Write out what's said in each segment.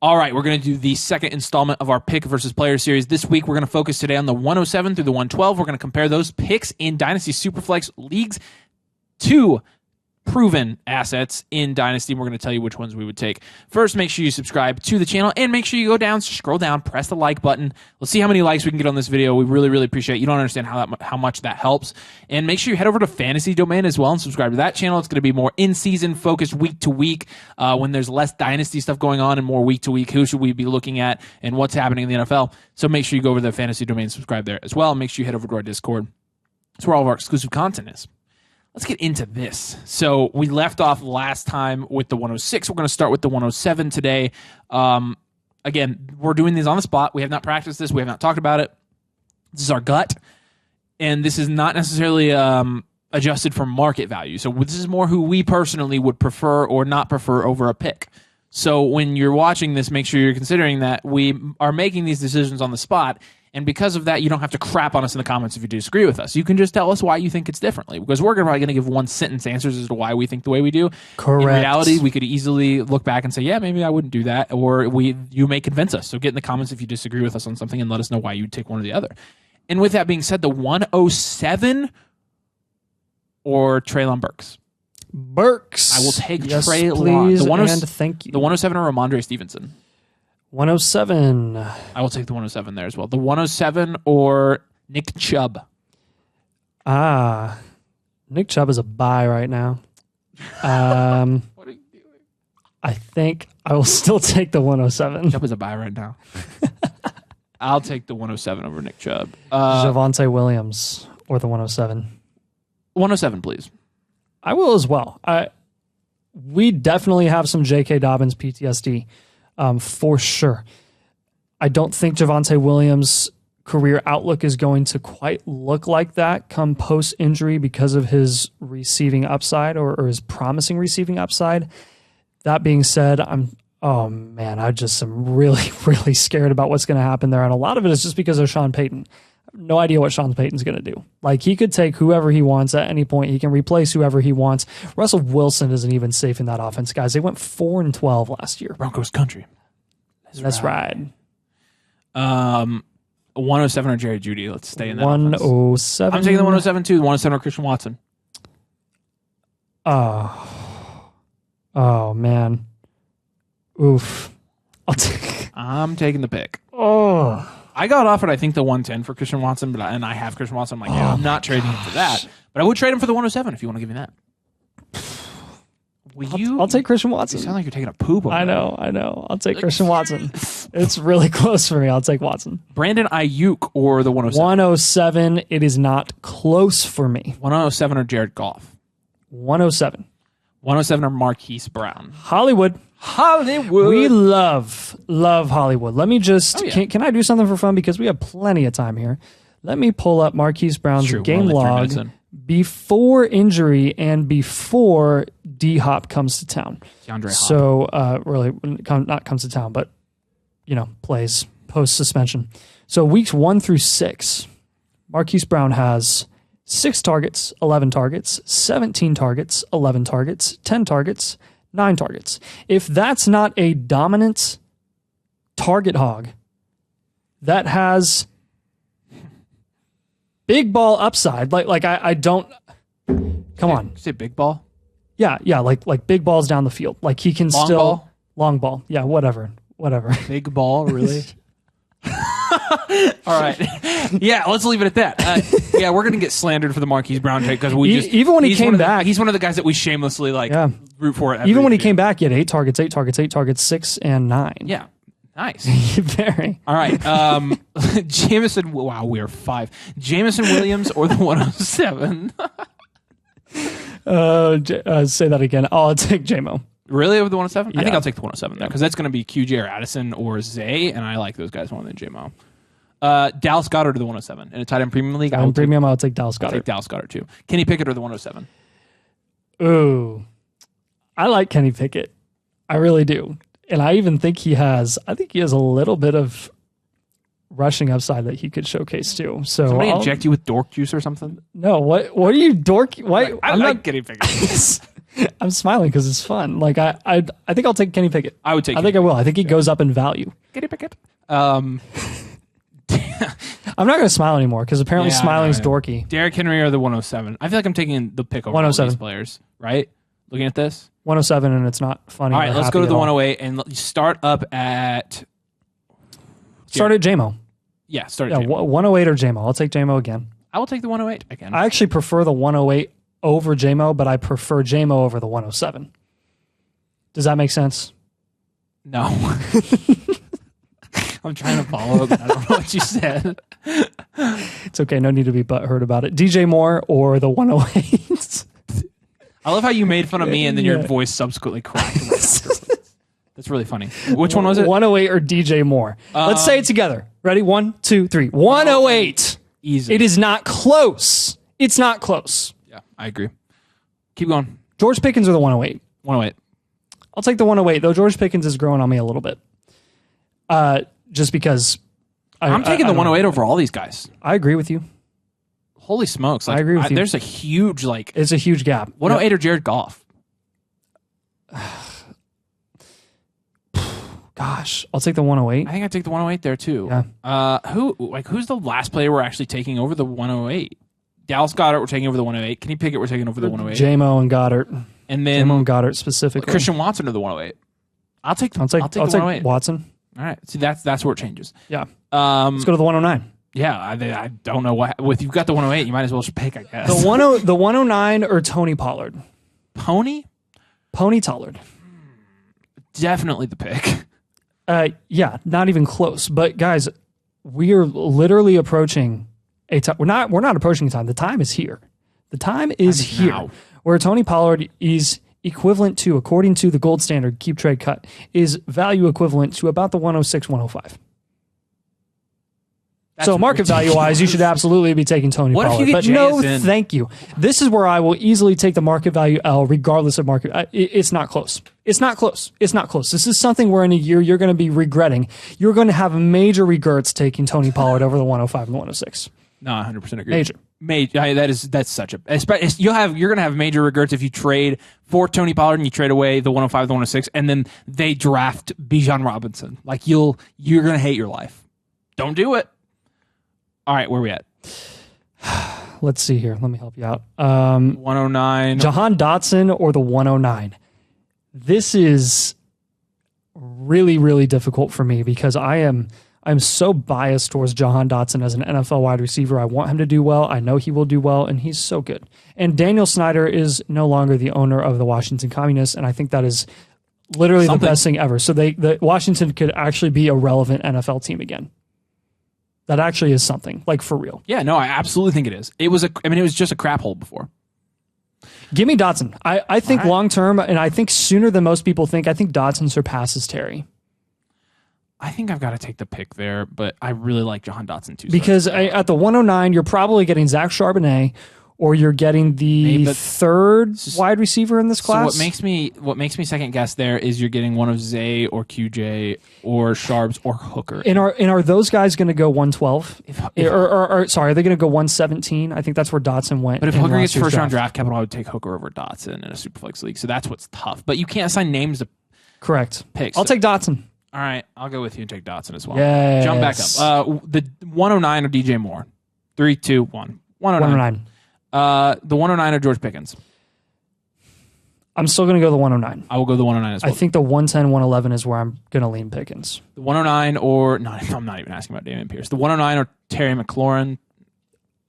All right, we're going to do the second installment of our pick versus player series. This week, we're going to focus today on the 107 through the 112. We're going to compare those picks in Dynasty Superflex leagues to proven assets in Dynasty. We're going to tell you which ones we would take. First, make sure you subscribe to the channel and make sure you go down, scroll down, press the like button. Let's see how many likes we can get on this video. We really, really appreciate it. You don't understand how much that helps. And make sure you head over to Fantasy Domain as well and subscribe to that channel. It's going to be more in-season focused week to week when there's less Dynasty stuff going on and more week to week. Who should we be looking at and what's happening in the NFL? So make sure you go over to the Fantasy Domain and subscribe there as well. Make sure you head over to our Discord. That's where all of our exclusive content is. Let's get into this. So we left off last time with the 106. We're going to start with the 107 today. Again, we're doing these on the spot. We have not practiced this. We have not talked about it. This is our gut. And this is not necessarily adjusted for market value. So this is more who we personally would prefer or not prefer over a pick. So when you're watching this, make sure you're considering that we are making these decisions on the spot. And because of that, you don't have to crap on us in the comments if you disagree with us. You can just tell us why you think it's differently. Because we're probably going to give one-sentence answers as to why we think the way we do. Correct. In reality, we could easily look back and say, yeah, maybe I wouldn't do that. Or you may convince us. So get in the comments if you disagree with us on something and let us know why you'd take one or the other. And with that being said, the 107 or Treylon Burks? Burks. I will take Treylon. Please, and thank you. The 107 or Ramondre Stevenson? 107. I will take the 107 there as well. The 107 or Nick Chubb? Nick Chubb is a buy right now. What are you doing? I think I will still take the 107. Chubb is a buy right now. I'll take the 107 over Nick Chubb. Javonte Williams or the 107. 107, please. I will as well. We definitely have some J.K. Dobbins PTSD. For sure. I don't think Javonte Williams' career outlook is going to quite look like that come post-injury because of his receiving upside or his promising receiving upside. That being said, I just am really, really scared about what's going to happen there. And a lot of it is just because of Sean Payton. I have no idea what Sean Payton's going to do. Like, he could take whoever he wants at any point. He can replace whoever he wants. Russell Wilson isn't even safe in that offense, guys. They went 4-12 last year. Broncos country. That's right. 107 or Jerry Jeudy. Let's stay in that 107. Offense. I'm taking the 107 too. The 107 or Christian Watson. Oh, man. Oof. I'm taking the pick. Oh. I got offered, I think, the 110 for Christian Watson, and I have Christian Watson. I'm like, I'm not trading him for that. But I would trade him for the 107 if you want to give me that. I'll take Christian Watson. You sound like you're taking a poop over I know. I'll take Christian Watson. It's really close for me. I'll take Watson. Brandon Ayuk or the 107? 107. It is not close for me. 107 or Jared Goff? 107. 107 or Marquise Brown? Hollywood. We love Hollywood. Let me just, can I do something for fun? Because we have plenty of time here. Let me pull up Marquise Brown's game log before injury and before D-Hop comes to town. So, really, not comes to town, but, plays post-suspension. So, weeks 1 through 6, Marquise Brown has 6 targets, 11 targets, 17 targets, 11 targets, 10 targets, 9 targets. If that's not a dominant target hog that has big ball upside, like I don't, come on. You say big ball? Yeah, like big balls down the field. Like he can long ball. Yeah, whatever. Big ball, really? All right. Yeah, let's leave it at that. Yeah, we're going to get slandered for the Marquise Brown take because even when he came back, he's one of the guys that we shamelessly root for. Even when he came back, he had 8 targets, 6 and 9. Yeah. Nice. Very. All right. Jameson. Wow, we are 5. Jameson Williams or the 107? Say that again. I'll take JMO. Really, over the 107? Yeah. I think I'll take the 107 there because that's going to be QJ or Addison or Zay, and I like those guys more than JMO. Dallas Goedert or the 107 in a tight end premium league. I'll take Dallas Goedert. I'll take Dallas Goedert too. Kenny Pickett or the 107? Ooh, I like Kenny Pickett. I really do, and I even think he has a little bit of rushing upside that he could showcase too. So somebody inject you with dork juice or something? No, what are you dork? Why? I'm not Kenny Pickett. I'm smiling because it's fun. Like I think I'll take Kenny Pickett. I would take. I think I will. I think he goes up in value. Kenny Pickett. I'm not going to smile anymore because apparently smiling is dorky. Derrick Henry or the 107. I feel like I'm taking the pick over all these players. Right? Looking at this. 107 and it's not funny. All right, let's go to the 108 and start up at. Start at JMO. Yeah, start at JMO. 108 or JMO. I'll take JMO again. I will take the 108 again. I actually prefer the 108 over JMO, but I prefer JMO over the 107. Does that make sense? No. I'm trying to follow up. I don't know what you said. It's okay. No need to be butthurt about it. DJ Moore or the 108. I love how you made fun of me and then your voice subsequently cracked. That's really funny. Which one was it? 108 or DJ Moore. Let's say it together. Ready? 1, 2, 3. 108. Easy. It is not close. It's not close. Yeah, I agree. Keep going. George Pickens or the 108? 108. I'll take the 108, though George Pickens is growing on me a little bit. Just because I'm taking the 108 over all these guys. I agree with you. Holy smokes. I agree with you. There's a huge, it's a huge gap. 108 or Jared Goff? Gosh, I'll take the 108. I think I'd take the 108 there too. Yeah. Who's the last player we're actually taking over the 108? Dallas Goedert, we're taking over the 108. Kenny Pickett, we're taking over the 108. JMO and Goddard. And then JMO and Goddard specifically. Christian Watson to the 108. I'll take the 108. Watson. All right. See, that's where it changes. Yeah. Let's go to the 109. Yeah, I don't know what. If you've got the 108, you might as well just pick, I guess. The 109 or Tony Pollard? Pony Pollard. Definitely the pick. Yeah, not even close. But guys, we are literally approaching a time. We're not approaching a time. The time is here. The time is here. Now. Where Tony Pollard is equivalent to, according to the gold standard, keep trade cut, is value equivalent to about the 106, 105. So market value wise, you should absolutely be taking Tony Pollard. But no, thank you. This is where I will easily take the market value L regardless of market. It's not close. It's not close. It's not close. This is something where in a year you're going to be regretting. You're going to have major regrets taking Tony Pollard over the 105 and the 106. No, 100% agree. Major. That's such a. You're going to have major regrets if you trade for Tony Pollard and you trade away the 105, the 106, and then they draft Bijan Robinson. Like you're going to hate your life. Don't do it. All right, where are we at? Let's see here. Let me help you out. 109. Jahan Dotson or the 109. This is really, really difficult for me because I'm so biased towards Jahan Dotson as an NFL wide receiver. I want him to do well. I know he will do well, and he's so good. And Daniel Snyder is no longer the owner of the Washington Communists, and I think that is literally the best thing ever. So the Washington could actually be a relevant NFL team again. That actually is something, like for real. Yeah, no, I absolutely think it is. It was just a crap hole before. Give me Dotson. I think long term, and I think sooner than most people think, I think Dotson surpasses Terry. I think I've got to take the pick there, but I really like Jahan Dotson too. Because at the 109, you're probably getting Zach Charbonnet, or you're getting the third wide receiver in this class. So what makes me second guess there is you're getting one of Zay or QJ or Sharps or Hooker. And are those guys going to go 112? Sorry, are they going to go 117? I think that's where Dotson went. But if Hooker gets first round draft capital, I would take Hooker over Dotson in a Superflex league. So that's what's tough. But you can't assign names to picks. I'll take Dotson. All right, I'll go with you and take Dotson as well. Yes. Jump back up. The 109 or DJ Moore. 3, 2, 1. 109. The 109 or George Pickens. I'm still going to go the 109. I will go the 109 as well. I think the 110, 111 is where I'm going to lean Pickens. The 109 or... No, I'm not even asking about Damian Pierce. The 109 or Terry McLaurin.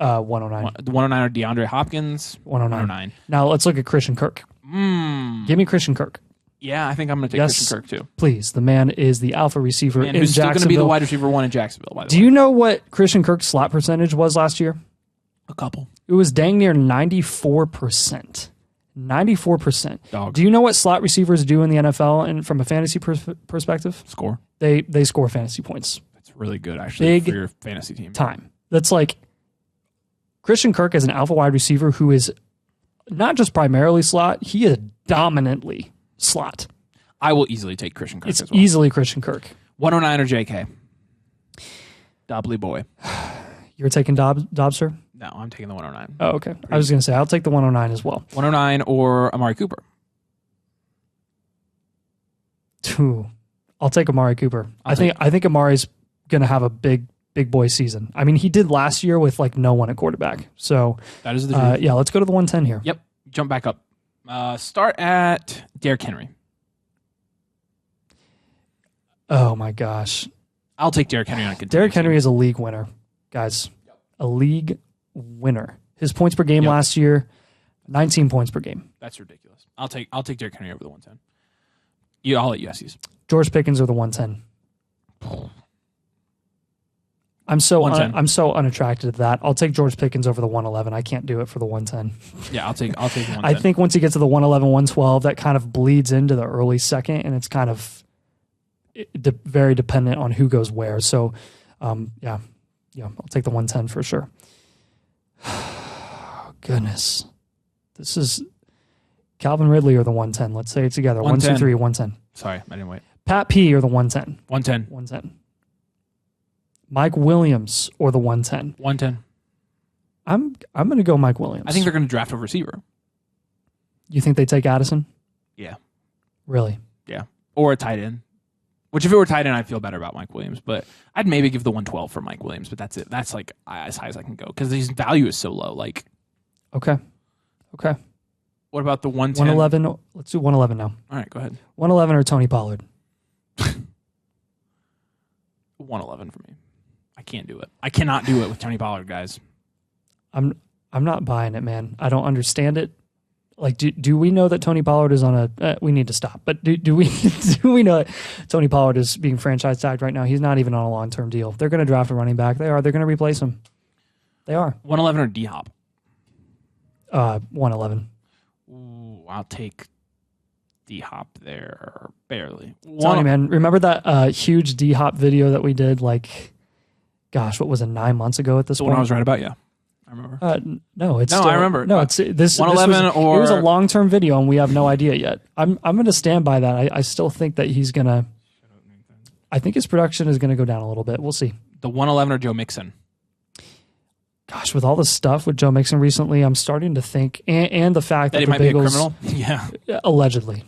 109. The 109 or DeAndre Hopkins. 109. Now let's look at Christian Kirk. Give me Christian Kirk. Yeah, I think I'm going to take Christian Kirk too. Please. The man is the alpha receiver in Jacksonville. Who's still going to be the wide receiver one in Jacksonville, by the way. Do you know what Christian Kirk's slot percentage was last year? A couple. It was dang near 94%. 94%. Dog. Do you know what slot receivers do in the NFL and from a fantasy perspective? Score. They score fantasy points. That's really good, actually, for your fantasy team. That's like Christian Kirk as an alpha wide receiver who is not just primarily slot, he is dominantly slot. I will easily take Christian Kirk as well. It's easily Christian Kirk. 109 or JK? Dobbly boy. You're taking Dobbs, sir? No, I'm taking the 109. Oh, okay. I was going to say, I'll take the 109 as well. 109 or Amari Cooper? I'll take Amari Cooper. I think Amari's going to have a big boy season. I mean, he did last year with like no one at quarterback. So that is the truth. Yeah, let's go to the 110 here. Yep. Jump back up. Start at Derrick Henry. Oh my gosh. I'll take Derrick Henry on a Derrick Henry is a league winner, guys. A league winner. His points per game last year, 19 points per game. That's ridiculous. I'll take Derrick Henry over the 110. I'll let you guys use. George Pickens or the 110. I'm so unattracted to that. I'll take George Pickens over the 111. I can't do it for the 110. Yeah, I'll take the 110. I think once he gets to the 111, 112, that kind of bleeds into the early second, and it's kind of very dependent on who goes where. So, yeah, I'll take the 110 for sure. Goodness. This is Calvin Ridley or the 110. Let's say it together. 110. 1, 2, 3, 110. Sorry, I didn't wait. Pat P or the 110. 110. 110. Mike Williams or the 110. 110. I'm going to go Mike Williams. I think they're going to draft a receiver. You think they take Addison? Yeah. Really? Yeah. Or a tight end. Which if it were tight end, I'd feel better about Mike Williams. But I'd maybe give the 112 for Mike Williams, but that's it. That's like as high as I can go because his value is so low. Like, okay. What about the 110? 111. Let's do 111 now. All right, go ahead. 111 or Tony Pollard? 111 for me. I can't do it. I cannot do it with Tony Pollard, guys. I'm not buying it, man. I don't understand it. Like, do we know that Tony Pollard is on a? We need to stop. But do we know that Tony Pollard is being franchise tagged right now? He's not even on a long-term deal. They're going to draft a running back. They are. They're going to replace him. They are. 111 or D-Hop? 111. Ooh, I'll take D-Hop there. Barely. Tony, man, remember that huge D-Hop video that we did? Like, gosh, what was it? 9 months ago at this point. The one I was right about. Yeah. I remember. No, it's I remember. No, it's this 111 it was a long-term video, and we have no idea yet. I'm going to stand by that. I still think that he's going to. I think his production is going to go down a little bit. We'll see. The 111 or Joe Mixon. Gosh, with all the stuff with Joe Mixon recently, I'm starting to think, and the fact that he the might Bengals, be a criminal. Yeah, allegedly.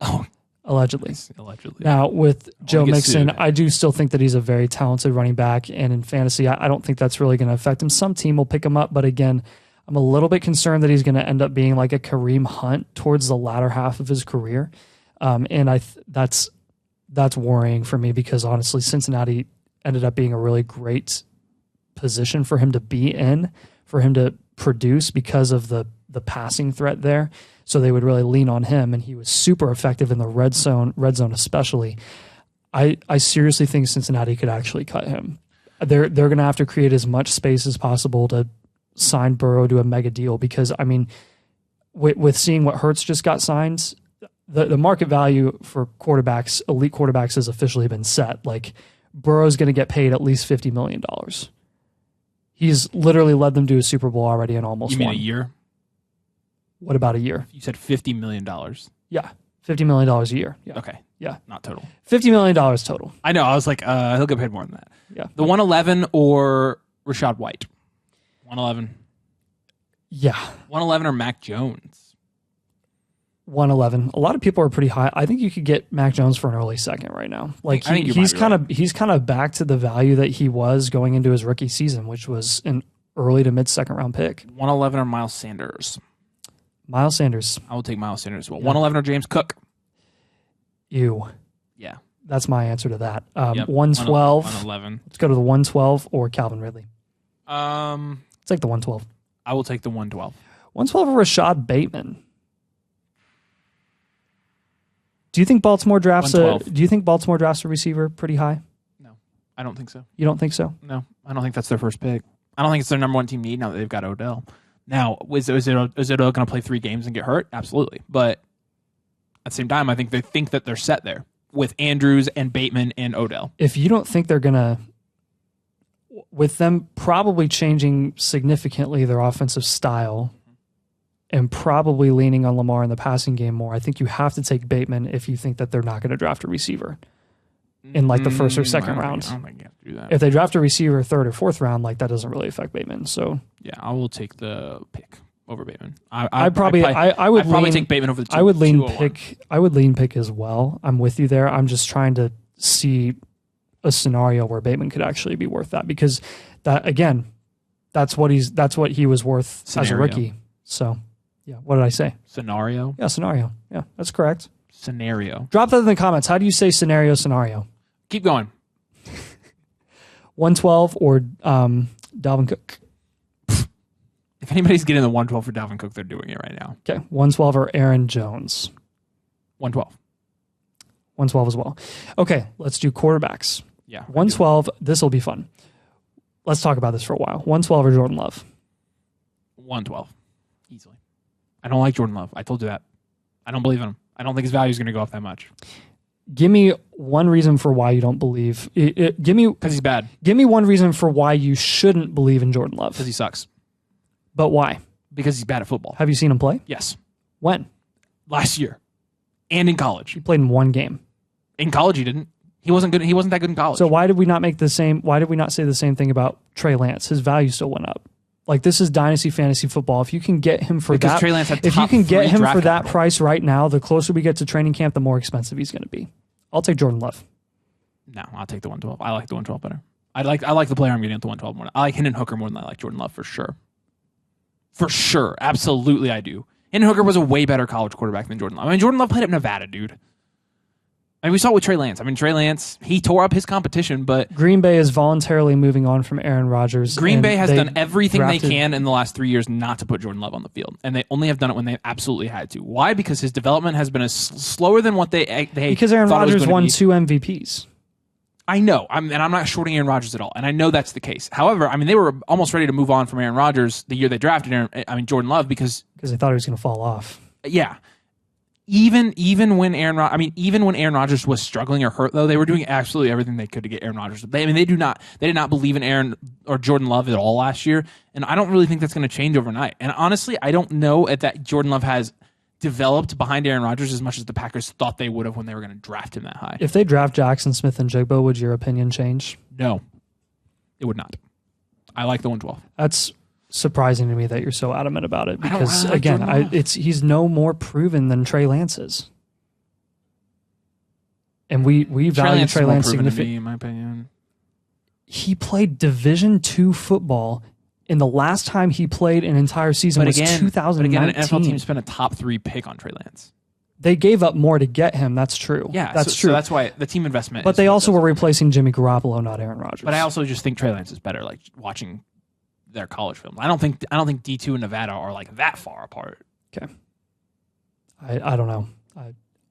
Oh. Allegedly. Allegedly. Now, with Joe Mixon, I do still think that he's a very talented running back, and in fantasy, I don't think that's really going to affect him. Some team will pick him up, but again, I'm a little bit concerned that he's going to end up being like a Kareem Hunt towards the latter half of his career, and that's worrying for me because honestly, Cincinnati ended up being a really great position for him to be in, for him to produce because of the passing threat there. So they would really lean on him, and he was super effective in the red zone especially. I seriously think Cincinnati could actually cut him. They're going to have to create as much space as possible to sign Burrow to a mega deal because, I mean, with seeing what Hurts just got signed, the market value for quarterbacks, elite quarterbacks, has officially been set. Like, Burrow's going to get paid at least $50 million. He's literally led them to a Super Bowl already and almost won. You mean a year? What about a year? You said $50 million. Yeah, $50 million a year. Yeah. Okay. Yeah. Not total. $50 million total. I know. I was like, he'll get paid more than that. Yeah. The 111 or Rashad White? 111. Yeah. 111 or Mac Jones? 111. A lot of people are pretty high. I think you could get Mac Jones for an early second right now. Like he's kind of back to the value that he was going into his rookie season, which was an early to mid second round pick. 111 or Miles Sanders? Miles Sanders. I will take Miles Sanders as well. 111 or James Cook? Ew. Yeah. That's my answer to that. 112. 111. Let's go to the 112 or Calvin Ridley. Let's take the 112. I will take the 112. 112 or Rashad Bateman. Do you think Baltimore drafts a receiver pretty high? No, I don't think so. You don't think so? No, I don't think that's their first pick. I don't think it's their number one team need now that they've got Odell. Now, is Odell going to play 3 games and get hurt? Absolutely. But at the same time, I think they think that they're set there with Andrews and Bateman and Odell. If you don't think they're going to, with them probably changing significantly their offensive style and probably leaning on Lamar in the passing game more, I think you have to take Bateman if you think that they're not going to draft a receiver in like the first or second round. I don't think you have to do that. If they draft a receiver third or fourth round, like that doesn't really affect Bateman. So yeah, I will take the pick. Bateman. I would probably take Bateman over the 2. I would lean pick as well. I'm with you there. I'm just trying to see a scenario where Bateman could actually be worth that, because that, again, that's what he was worth as a rookie. So, yeah, what did I say? Scenario? Yeah, scenario. Yeah, that's correct. Scenario. Drop that in the comments. How do you say scenario? Keep going. 112 or Dalvin Cook? If anybody's getting the 112 for Dalvin Cook, they're doing it right now. Okay, 112 or Aaron Jones? 112. 112 as well. Okay, let's do quarterbacks. Yeah. 112, this will be fun. Let's talk about this for a while. 112 or Jordan Love? 112. Easily. I don't like Jordan Love. I told you that. I don't believe in him. I don't think his value is going to go up that much. Give me one reason for why you don't believe. Because he's bad. Give me one reason for why you shouldn't believe in Jordan Love. Because he sucks. But why? Because he's bad at football. Have you seen him play? Yes. When? Last year. And in college. He played in one game. In college he didn't. He wasn't good. He wasn't that good in college. So why did we not say the same thing about Trey Lance? His value still went up. Like, this is Dynasty fantasy football. If you can get him for because that, Trey Lance had if you can get him for that capital. price right now, the closer we get to training camp, the more expensive he's going to be. I'll take Jordan Love. No, I'll take the 112. I like the 112 better. I like the player I'm getting at the 112 more. I like Hendon Hooker more than I like Jordan Love for sure. For sure, absolutely, I do. Hendon Hooker was a way better college quarterback than Jordan Love. I mean, Jordan Love played at Nevada, dude. I mean, we saw it with Trey Lance. I mean, Trey Lance, he tore up his competition, but Green Bay is voluntarily moving on from Aaron Rodgers. Green Bay has done everything they can in the last 3 years not to put Jordan Love on the field, and they only have done it when they absolutely had to. Why? Because his development has been slower than what they because Aaron Rodgers won 2 MVPs. I know, and I'm not shorting Aaron Rodgers at all, and I know that's the case. However, I mean, they were almost ready to move on from Aaron Rodgers the year they drafted Jordan Love because they thought he was going to fall off. Yeah. Even when Aaron Rodgers was struggling or hurt, though, they were doing absolutely everything they could to get Aaron Rodgers. They did not believe in Aaron or Jordan Love at all last year, and I don't really think that's going to change overnight. And honestly, I don't know if that Jordan Love has developed behind Aaron Rodgers as much as the Packers thought they would have when they were going to draft him that high. If they draft Jackson Smith and Jigbo, would your opinion change? No, it would not. I like the 112. That's surprising to me that you're so adamant about it, because again, he's no more proven than Trey Lance is, and we value Trey Lance significantly. In my opinion, he played Division II football, and the last time he played an entire season was 2019. But again, an NFL team spent a top 3 pick on Trey Lance. They gave up more to get him. That's true. Yeah, that's true. So that's why the team investment. But they also were replacing Jimmy Garoppolo, not Aaron Rodgers. But I also just think Trey Lance is better. Like watching their college film, I don't think D2 and Nevada are like that far apart. Okay, I don't know.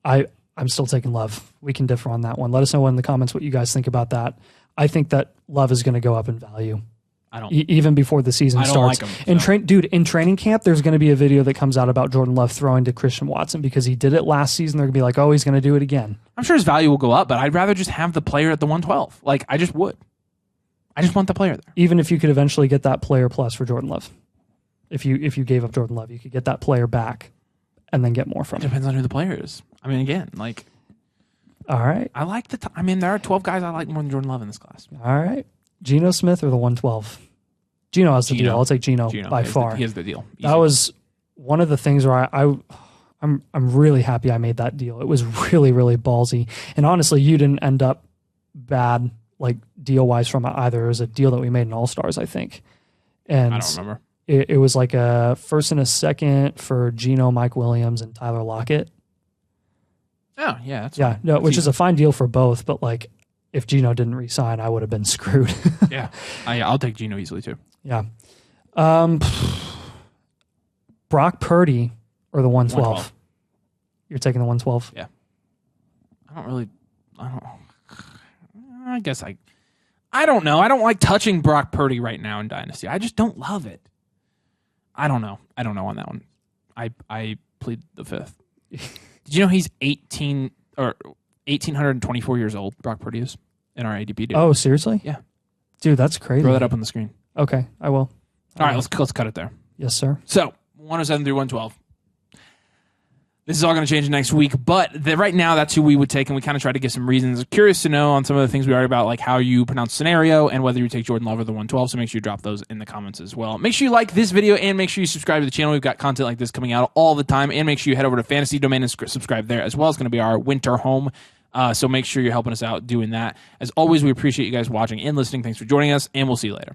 I'm still taking Love. We can differ on that one. Let us know in the comments what you guys think about that. I think that Love is going to go up in value. I don't even before the season starts. Like him, in training camp, there's going to be a video that comes out about Jordan Love throwing to Christian Watson because he did it last season. They're going to be like, oh, he's going to do it again. I'm sure his value will go up, but I'd rather just have the player at the 112. Like, I just would. I just want the player there. Even if you could eventually get that player plus for Jordan Love. If you gave up Jordan Love, you could get that player back and then get more from him. It depends on who the player is. I mean, again, like... All right. I like there are 12 guys I like more than Jordan Love in this class. All right. Geno Smith or the 112? Geno has the deal. I'll take Geno by far. He has the deal. Easy. That was one of the things where I'm really happy I made that deal. It was really, really ballsy. And honestly, you didn't end up bad, like deal-wise from it either. It was a deal that we made in All-Stars, I think. And I don't remember. It was like a first and a second for Geno, Mike Williams, and Tyler Lockett. Oh, yeah. That's fine. No, which is a fine deal for both, but like if Geno didn't re-sign, I would have been screwed. Yeah. I'll take Geno easily too. Yeah. Brock Purdy or the 112? You're taking the 112? Yeah. I don't know. I don't like touching Brock Purdy right now in Dynasty. I just don't love it. I don't know. I don't know on that one. I plead the fifth. Did you know he's 1,824 years old, Brock Purdy is, in our ADP dude. Oh, seriously? Yeah. Dude, that's crazy. Throw that up on the screen. Okay, I will. All right, let's cut it there. Yes, sir. So, 107 through 112. This is all going to change next week, but right now that's who we would take, and we kind of try to give some reasons. Curious to know on some of the things we already about, like how you pronounce scenario and whether you take Jordan Love or the 112, so make sure you drop those in the comments as well. Make sure you like this video and make sure you subscribe to the channel. We've got content like this coming out all the time, and make sure you head over to Fantasy Domain and subscribe there as well. It's going to be our winter home, so make sure you're helping us out doing that. As always, we appreciate you guys watching and listening. Thanks for joining us, and we'll see you later.